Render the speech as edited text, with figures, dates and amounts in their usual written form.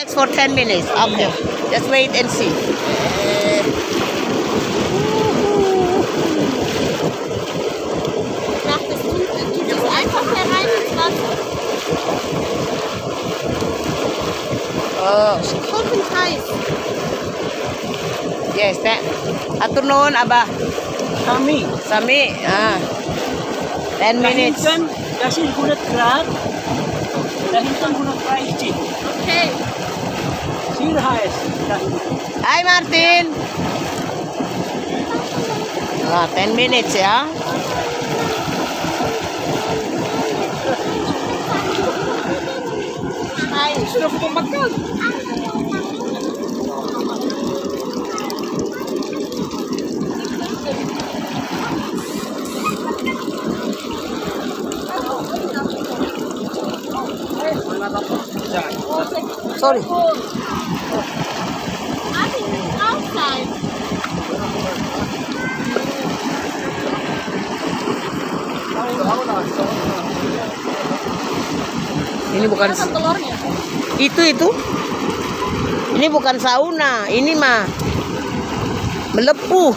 X for 10 minutes. Okay. Just wait and see. Du das einfach herein ins Wasser. Oh. Kochend heiß. Yes, that. Afternoon, Aba. Kami. Sami. 10 minutes. Dahinten, das ist 100 Grad. Dahinten 130. Okay. Viel heiß. Dahinten. Hi, Martin. 10 minutes, ya. Sudah aku makan. Sorry. Outside. Ini bukan Mana telurnya? itu. Ini bukan sauna, ini mah melepuh.